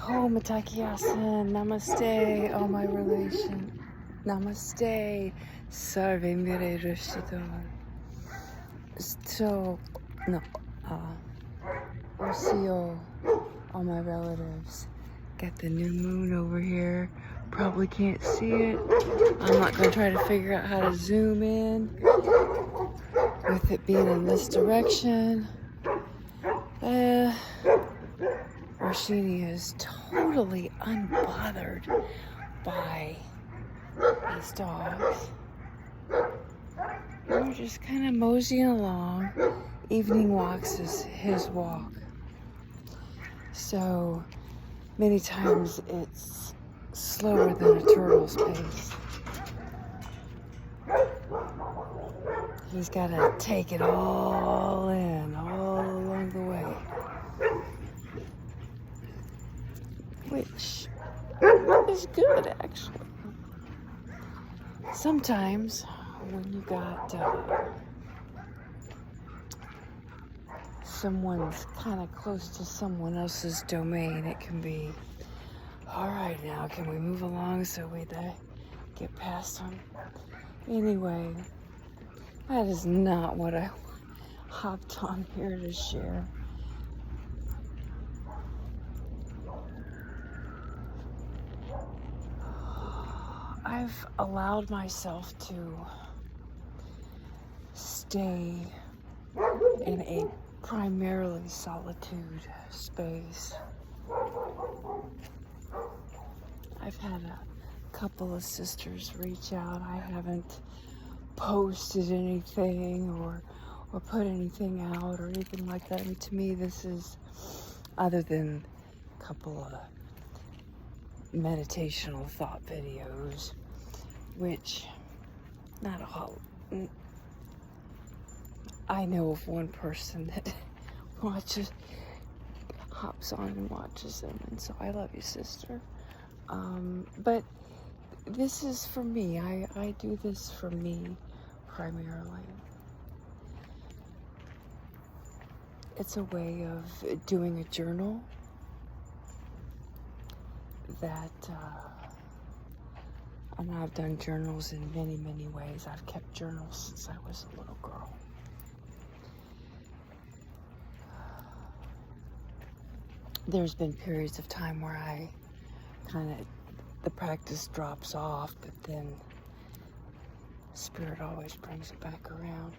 Oh, Matakiasan, namaste, all my relation. Namaste, sarve mire rishidon. So, no, Osio, all my relatives. Got the new moon over here. Probably can't see it. I'm not going to try to figure out how to zoom in with it being in this direction. Roshini is totally unbothered by these dogs. We're just kind of moseying along. Evening walks is his walk. So many times it's slower than a turtle's pace. He's got to take it all in, all along the way. Which is good, actually. Sometimes when you got someone's kind of close to someone else's domain, it can be, all right, now can we move along so we get past them? Anyway, that is not what I hopped on here to share. I've allowed myself to stay in a primarily solitude space. I've had a couple of sisters reach out. I haven't posted anything or put anything out or anything like that. And to me, this is, other than a couple of meditational thought videos, which not all. I know of one person that hops on and watches them, and so I love you, sister. But this is for me. I do this for me primarily. It's a way of doing a journal that, and I've done journals in many, many ways. I've kept journals since I was a little girl. There's been periods of time where I the practice drops off, but then Spirit always brings it back around.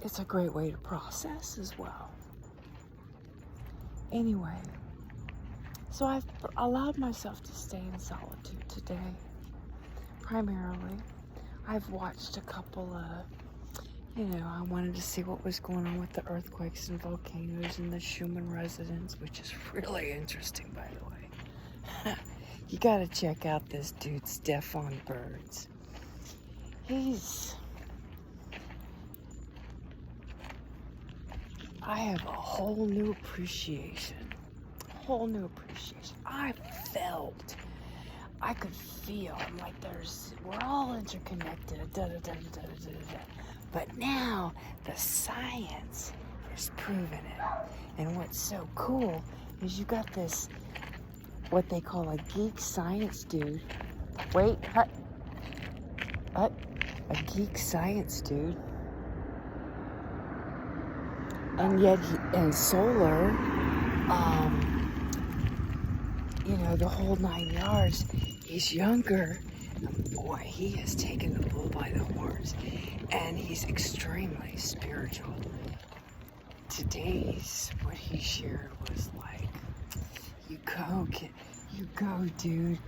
It's a great way to process as well. Anyway, so I've allowed myself to stay in solitude today, primarily. I've watched a couple of, I wanted to see what was going on with the earthquakes and volcanoes and the Schumann resonance, which is really interesting, by the way. You gotta check out this dude, Stefan Birds. I have a whole new appreciation. I could feel, I'm like, we're all interconnected, But now the science is proving it. And what's so cool is you got this, what they call a geek science dude. A geek science dude. And yet, solar, the whole 9 yards. He's younger. And boy, he has taken the bull by the horns. And he's extremely spiritual. Today's, what he shared was like, you go, dude.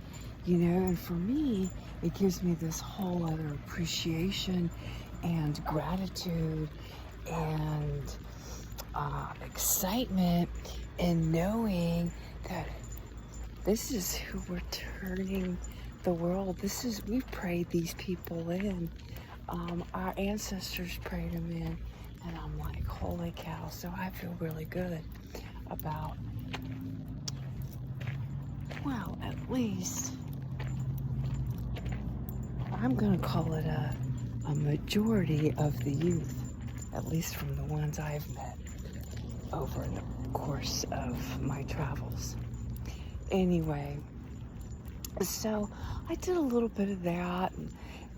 And for me, it gives me this whole other appreciation and gratitude and excitement in knowing that this is who we're turning the world. We've prayed these people in. Our ancestors prayed them in. And I'm like, holy cow. So I feel really good about, well, at least, I'm going to call it a majority of the youth, at least from the ones I've met. over the course of my travels. Anyway, so I did a little bit of that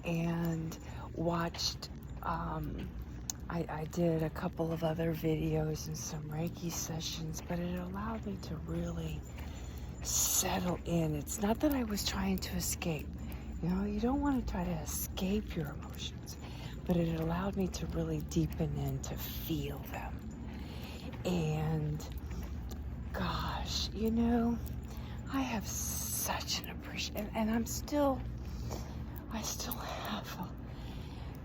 and watched, I did a couple of other videos and some Reiki sessions, but it allowed me to really settle in. It's not that I was trying to escape. You know, you don't want to try to escape your emotions, but it allowed me to really deepen in, to feel them. And gosh, you know, I have such an appreciation, and I still have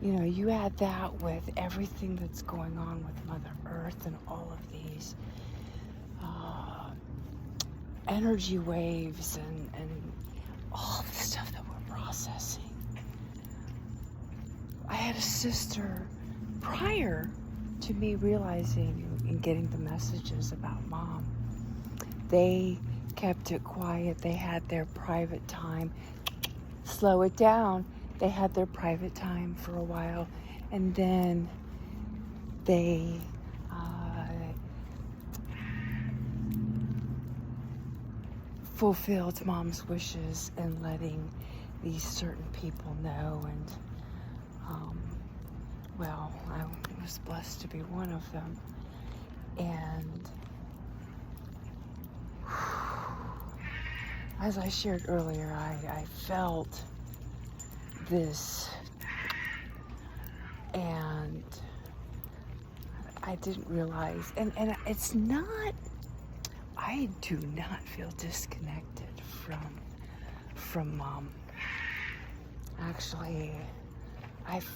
you know, you add that with everything that's going on with Mother Earth and all of these energy waves and all the stuff that we're processing. I had a sister prior to me realizing and getting the messages about Mom. They kept it quiet. They had their private time. Slow it down. They had their private time for a while, and then they fulfilled Mom's wishes and letting these certain people know. And well, I was blessed to be one of them. And as I shared earlier, I felt this, and I didn't realize, and it's not, I do not feel disconnected from Mom. Actually, I've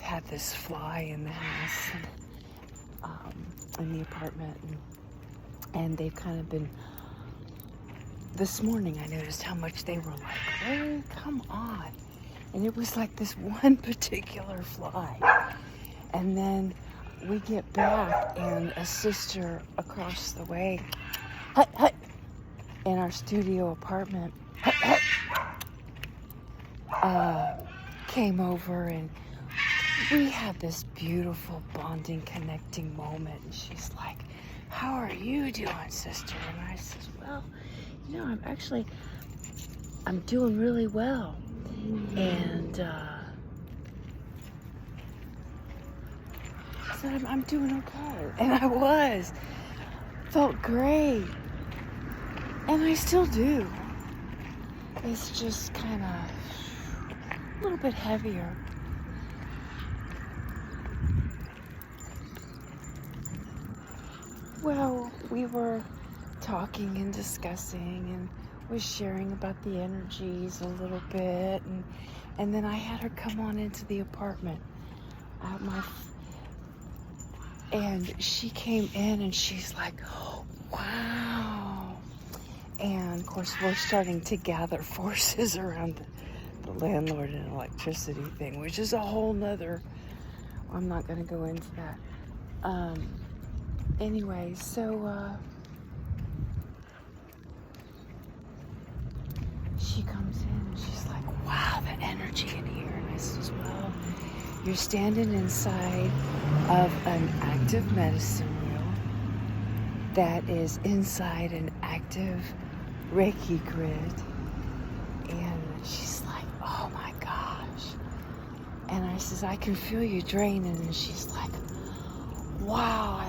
had this fly in the house, in the apartment, and they've kind of been. This morning I noticed how much they were like, "Hey, come on!" And it was like this one particular fly. And then we get back, and a sister across the way, hut, hut, in our studio apartment, hut, hut, came over, and we had this beautiful bonding, connecting moment. And she's like, "How are you doing, sister?" And I said, "Well, you know, I'm doing really well." And I said, I'm doing okay. And I was. Felt great. And I still do. It's just kind of a little bit heavier. Well, we were talking and discussing and was sharing about the energies a little bit, and then I had her come on into the apartment and she came in and she's like, "Oh, wow." And of course we're starting to gather forces around the landlord and electricity thing, which is a whole nother, I'm not going to go into that. Anyway, so she comes in and she's like, "Wow, the energy in here." And I says, "Well, you're standing inside of an active medicine wheel that is inside an active Reiki grid." And she's like, "Oh my gosh." And I says, "I can feel you draining." And she's like, "Wow,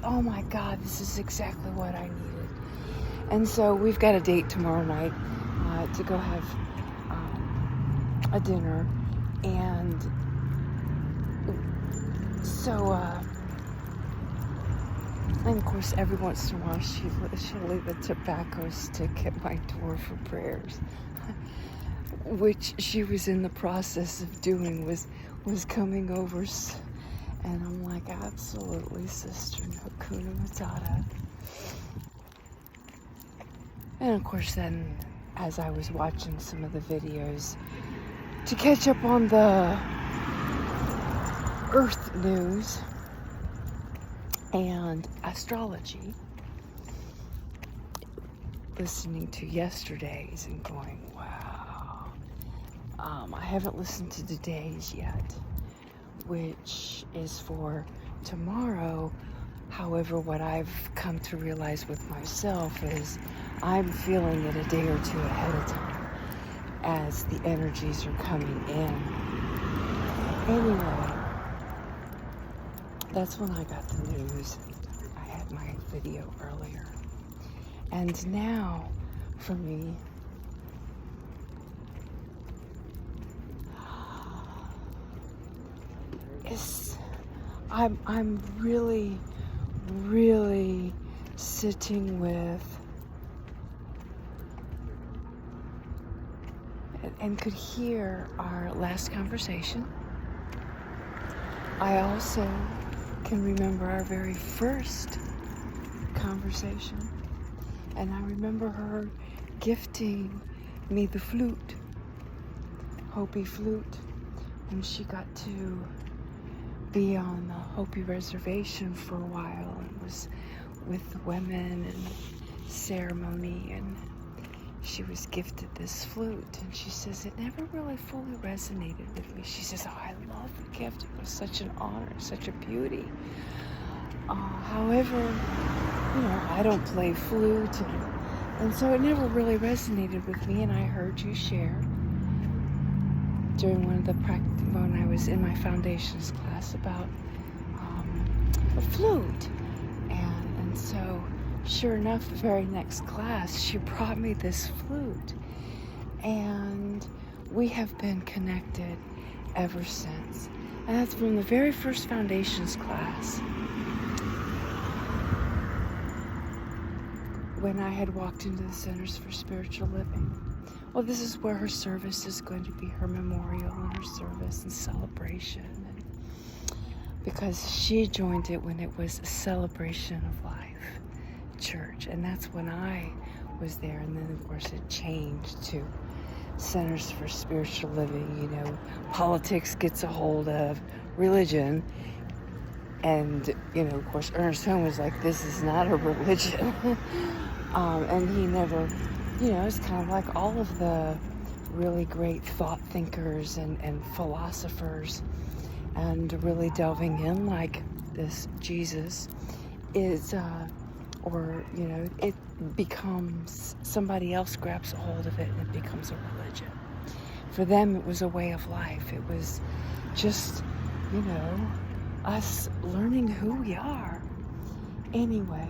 oh my God, this is exactly what I needed." And so we've got a date tomorrow night to go have a dinner. And so, and of course, every once in a while, she'll leave a tobacco stick at my door for prayers, which she was in the process of doing, was coming over. And I'm like, "Absolutely, sister, Hakuna Matata." And of course, then, as I was watching some of the videos to catch up on the Earth news and astrology, listening to yesterday's and going, wow. I haven't listened to today's yet, which is for tomorrow, However, what I've come to realize with myself is I'm feeling it a day or two ahead of time as the energies are coming in. Anyway, that's when I got the news. I had my video earlier. And now, for me, I'm really sitting with and could hear our last conversation. I also can remember our very first conversation, and I remember her gifting me the flute, Hopi flute, when she got to be on the Hopi reservation for a while and was with the women and ceremony, and she was gifted this flute, and she says it never really fully resonated with me. She says, oh, I love the gift. It was such an honor, such a beauty. However, I don't play flute, and so it never really resonated with me. And I heard you share during one of the when I was in my foundations class about a flute, and so sure enough, the very next class she brought me this flute, and we have been connected ever since. And that's from the very first foundations class, when I had walked into the Centers for Spiritual Living. Well, this is where her service is going to be, her memorial and her service and celebration. And because she joined it when it was a celebration of life church. And that's when I was there. And then, of course, it changed to Centers for Spiritual Living. Politics gets a hold of religion. And, of course, Ernest Holmes was like, this is not a religion. And he never... it's kind of like all of the really great thought thinkers and philosophers, and really delving in like this Jesus is, it becomes, somebody else grabs a hold of it and it becomes a religion. For them, it was a way of life. It was just, us learning who we are. Anyway,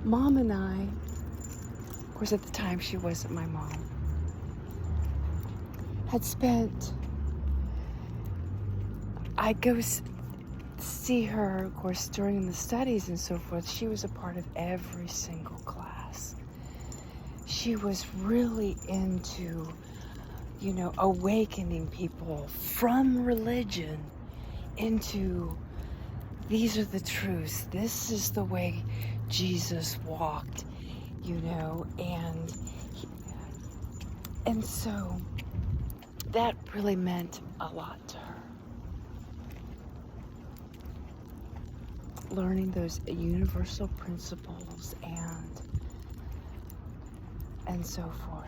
Mom and I, of course, at the time she wasn't my mom, had spent, I'd go see her, of course, during the studies and so forth. She was a part of every single class. She was really into, awakening people from religion into, these are the truths. This is the way Jesus walked. And so that really meant a lot to her. Learning those universal principles and so forth.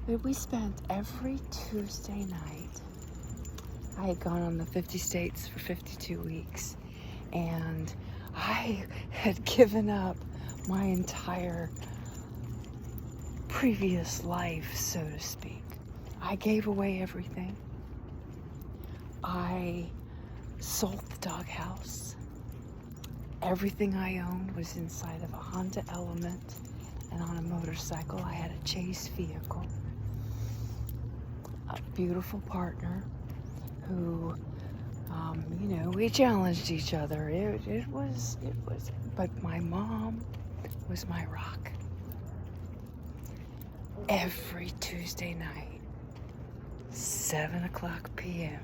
But we spent every Tuesday night, I had gone on the 50 states for 52 weeks, and I had given up my entire previous life, so to speak. I gave away everything. I sold the doghouse. Everything I owned was inside of a Honda Element, and on a motorcycle I had a Chase vehicle. A beautiful partner who, we challenged each other. It was, but my mom was my rock. Every Tuesday night, 7:00 p.m.,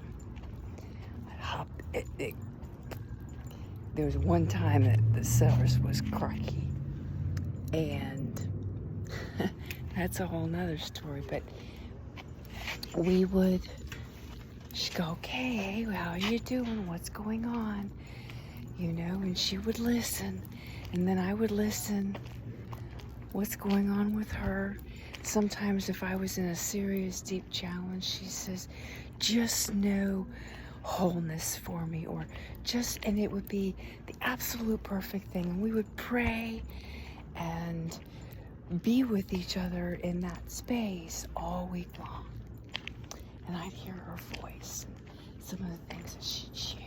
I'd hop. There was one time that the service was cracky, and that's a whole nother story, but she'd go, okay, how are you doing? What's going on? And she would listen, and then I would listen. What's going on with her? Sometimes if I was in a serious, deep challenge, she says, just know, wholeness for me, or just, and it would be the absolute perfect thing. And we would pray and be with each other in that space all week long. And I'd hear her voice and some of the things that she'd shared,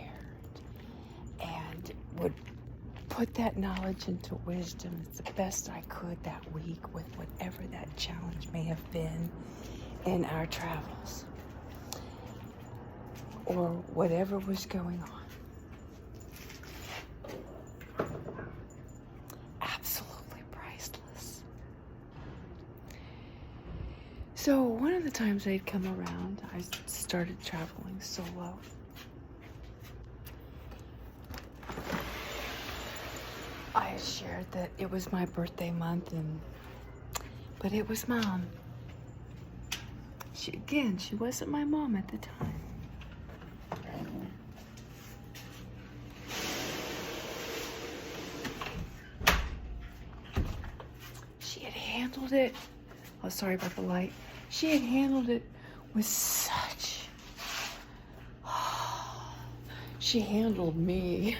and would put that knowledge into wisdom as the best I could that week with whatever that challenge may have been in our travels, or whatever was going on. Absolutely priceless. So one of the times they'd come around, I started traveling solo. I had shared that it was my birthday month, but it was Mom. She wasn't my mom at the time. She had handled it. Oh, sorry about the light. She had handled it with such. She handled me.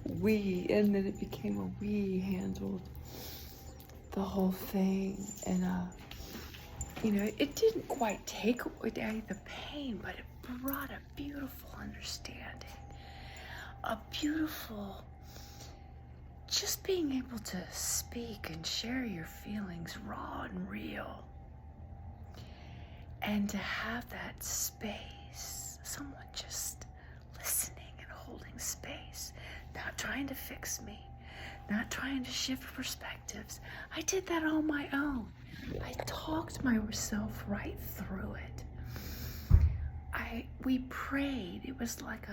And then it became a we handled the whole thing. And, it didn't quite take away the pain, but it brought a beautiful understanding. A beautiful, just being able to speak and share your feelings raw and real. And to have that space, someone just listening and holding space, not trying to fix me, not trying to shift perspectives. I did that on my own. I talked myself right through it. We prayed. It was like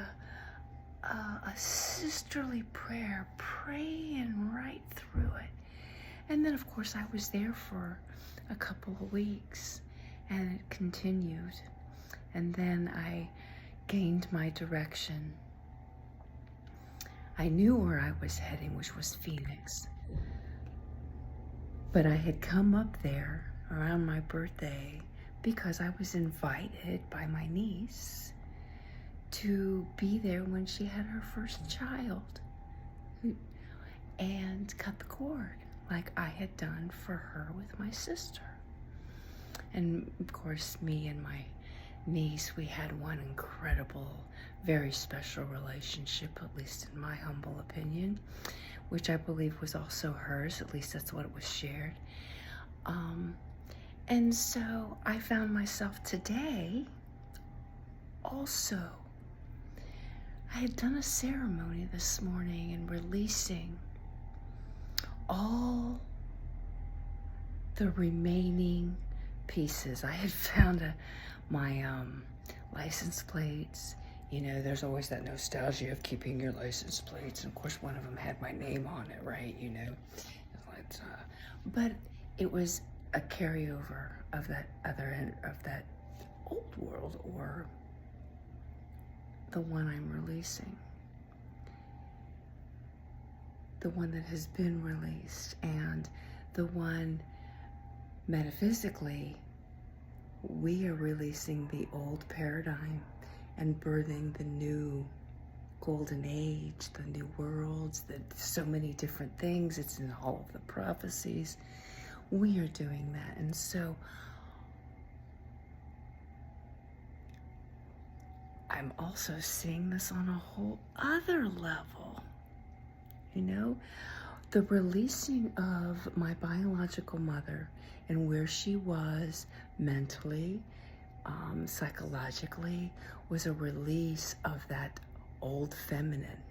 a sisterly prayer, praying right through it. And then, of course, I was there for a couple of weeks, and it continued. And then I gained my direction. I knew where I was heading, which was Phoenix. But I had come up there around my birthday because I was invited by my niece to be there when she had her first child and cut the cord like I had done for her with my sister. And of course, me and my niece, we had one incredible, very special relationship, at least in my humble opinion, which I believe was also hers. At least that's what was shared. And so I found myself today also. I had done a ceremony this morning and releasing all the remaining pieces. I had found my license plates. There's always that nostalgia of keeping your license plates, and of course one of them had my name on it, right? But it was a carryover of that other end of that old world, or the one I'm releasing, the one that has been released, and the one metaphysically, we are releasing the old paradigm and birthing the new golden age, the new worlds, so many different things. It's in all of the prophecies. We are doing that. And so I'm also seeing this on a whole other level. The releasing of my biological mother and where she was mentally, psychologically, was a release of that old feminine.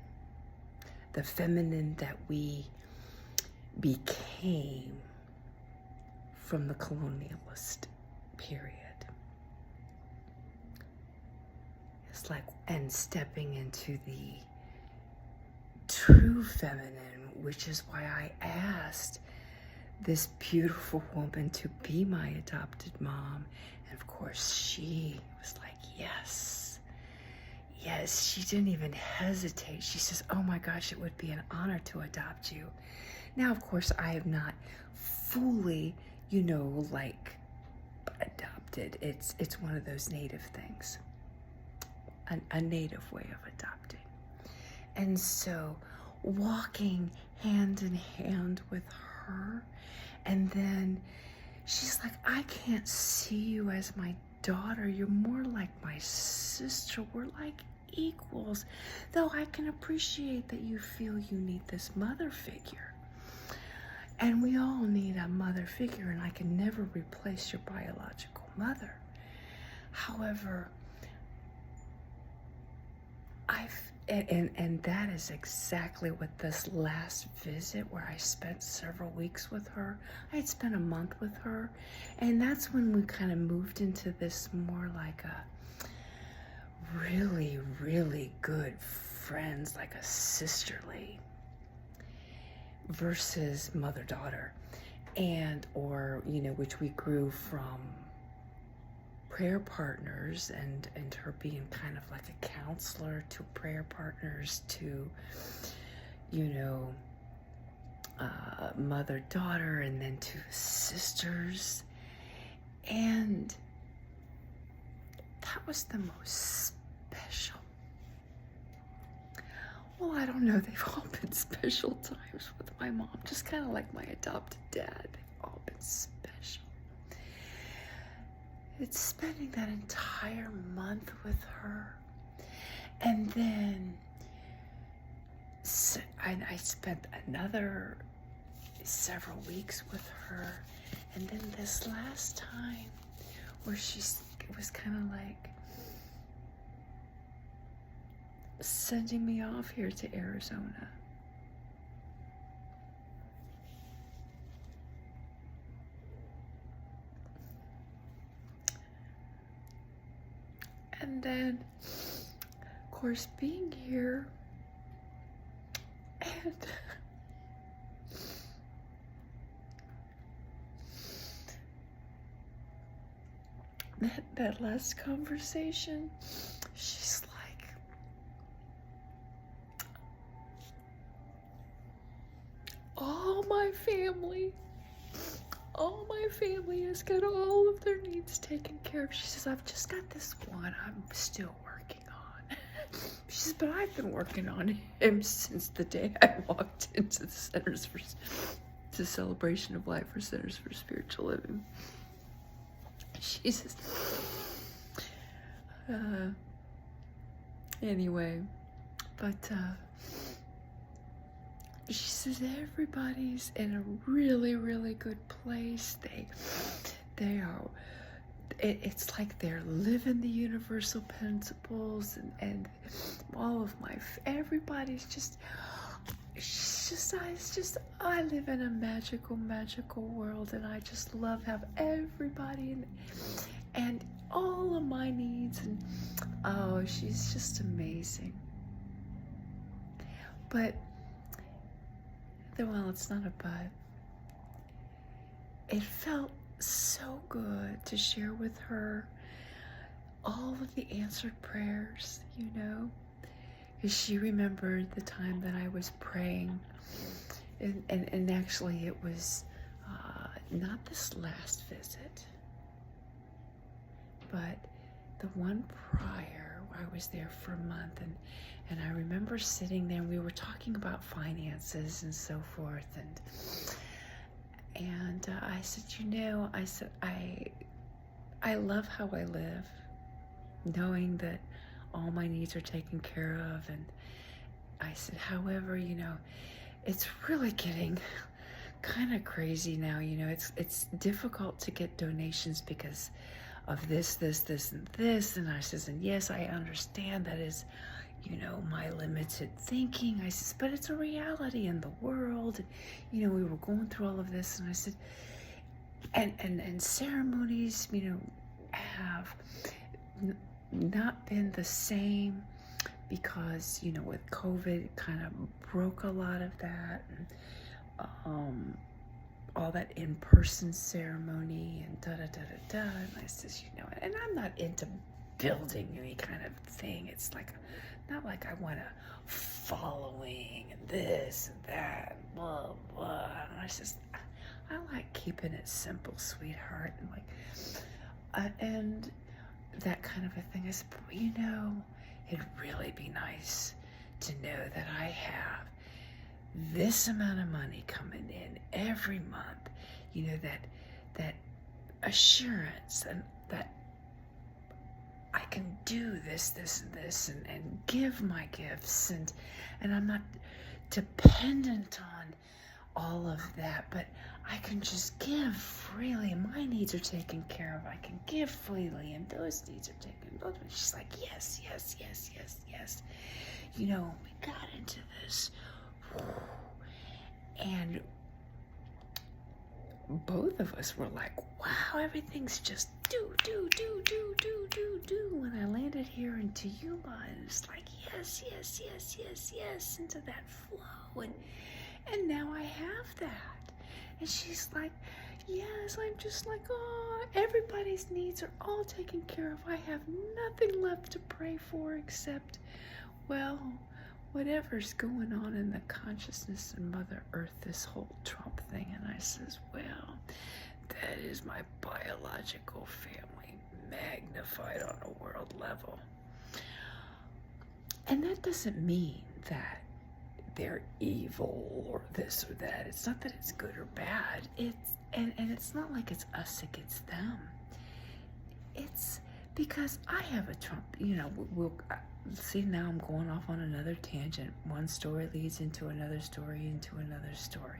The feminine that we became from the colonialist period. It's like, and stepping into the true feminine, which is why I asked this beautiful woman to be my adopted mom. And of course, she was like, yes. Yes, she didn't even hesitate. She says, oh my gosh, it would be an honor to adopt you. Now, of course, I have not fully, adopted adopted. It's one of those native things, a native way of adopting. And so walking hand in hand with her, and then she's like, I can't see you as my daughter. You're more like my sister. We're like equals, though I can appreciate that you feel you need this mother figure. And we all need a mother figure, and I can never replace your biological mother. However, and that is exactly what this last visit, where I spent several weeks with her, I had spent a month with her, and that's when we kind of moved into this more like a really, really good friends, like a sisterly versus mother-daughter, and which we grew from prayer partners and her being kind of like a counselor to prayer partners to mother-daughter, and then to sisters. And that was the most special. Well, I don't know, they've all been special times with my mom, just kind of like my adopted dad. They've all been special. It's spending that entire month with her. And then I spent another several weeks with her. And then this last time where it was kind of like sending me off here to Arizona. And then, of course, being here and that last conversation, she's like, all my family has got all of their needs taken care of. She says, I've just got this one I'm still working on. She says, but I've been working on him since the day I walked into the Celebration of Life for Centers for Spiritual Living. She says, anyway, but she says everybody's in a really, really good place. They are, it's like they're living the universal principles, and all of everybody's just, I live in a magical, magical world, and I just love have everybody and all of my needs, and oh, she's just amazing. But well, it's not a but. It felt so good to share with her all of the answered prayers, because she remembered the time that I was praying, and actually it was not this last visit, but the one prior, where I was there for a month, and I remember sitting there, and we were talking about finances and so forth, and I said, I love how I live, knowing that all my needs are taken care of. And I said, however, it's really getting kind of crazy now. It's difficult to get donations because of this, and this. And I says, and yes, I understand that is, my limited thinking. I says, but it's a reality in the world. We were going through all of this, and I said, and ceremonies, have not been the same because, with COVID, it kind of broke a lot of that, and all that in-person ceremony and da-da-da-da-da. And I says, and I'm not into building any kind of thing. It's like, not like I want a following and this and that, and blah, blah. And I says, I like keeping it simple, sweetheart. And and that kind of a thing. I said, you know, it'd really be nice to know that I have this amount of money coming in every month, you know, that assurance, and that I can do this, this, and this, and give my gifts, and I'm not dependent on all of that, but I can just give freely. My needs are taken care of. I can give freely, and those needs are taken. She's like, yes, yes, yes, yes, yes. You know, we got into this, and both of us were like, wow, everything's just do. When I landed here into Yuma, and it's like, yes, yes, yes, yes, yes, into that flow, and now I have that. And she's like, yes. I'm just like, oh, everybody's needs are all taken care of. I have nothing left to pray for except, well, whatever's going on in the consciousness of Mother Earth, this whole Trump thing. And I says, well, that is my biological family magnified on a world level. And that doesn't mean that they're evil or this or that. It's not that it's good or bad. And it's not like it's us against them. It's because I have a Trump, you know, see, now I'm going off on another tangent. One story leads into another story, into another story.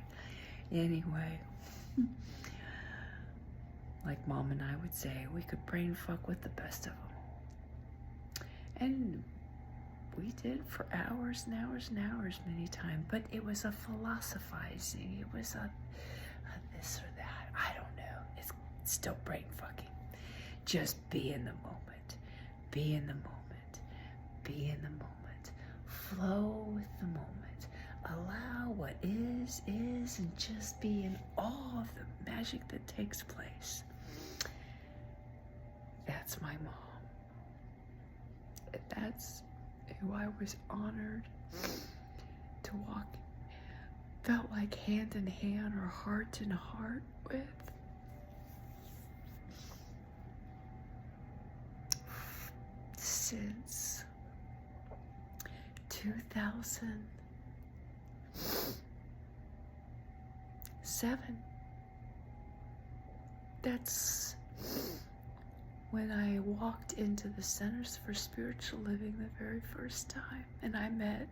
Anyway, like Mom and I would say, we could brain fuck with the best of them. And we did for hours and hours and hours many times, but it was a philosophizing. It was a this or that. I don't know. It's still brain fucking. Just be in the moment. Be in the moment. Be in the moment. Flow with the moment. Allow what is, and just be in awe of the magic that takes place. That's my mom. That's who I was honored to walk, felt like hand in hand or heart in heart with. Since 2007. That's when I walked into the Centers for Spiritual Living the very first time, and I met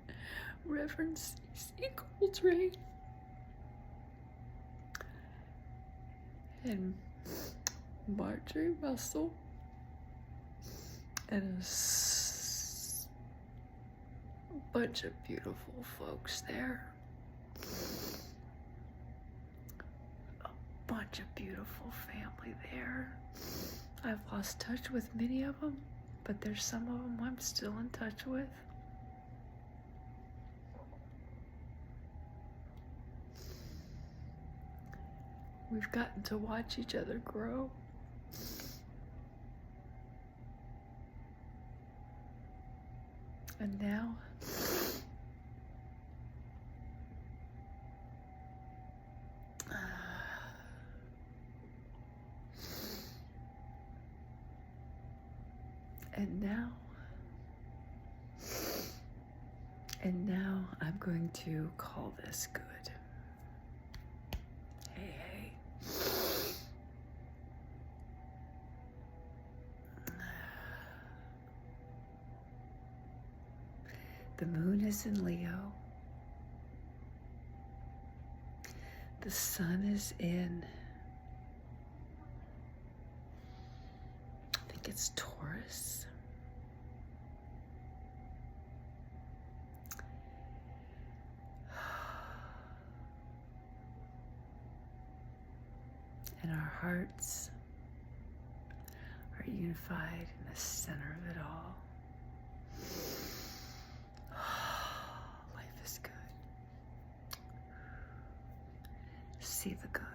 Reverend C.C. Coltrane and Marjorie Russell and a bunch of beautiful folks there. A bunch of beautiful family there. I've lost touch with many of them, but there's some of them I'm still in touch with. We've gotten to watch each other grow. And now, and now I'm going to call this good. Hey, hey. The moon is in Leo. The sun is in, I think it's Taurus. And our hearts are unified in the center of it all. Life is good. See the good.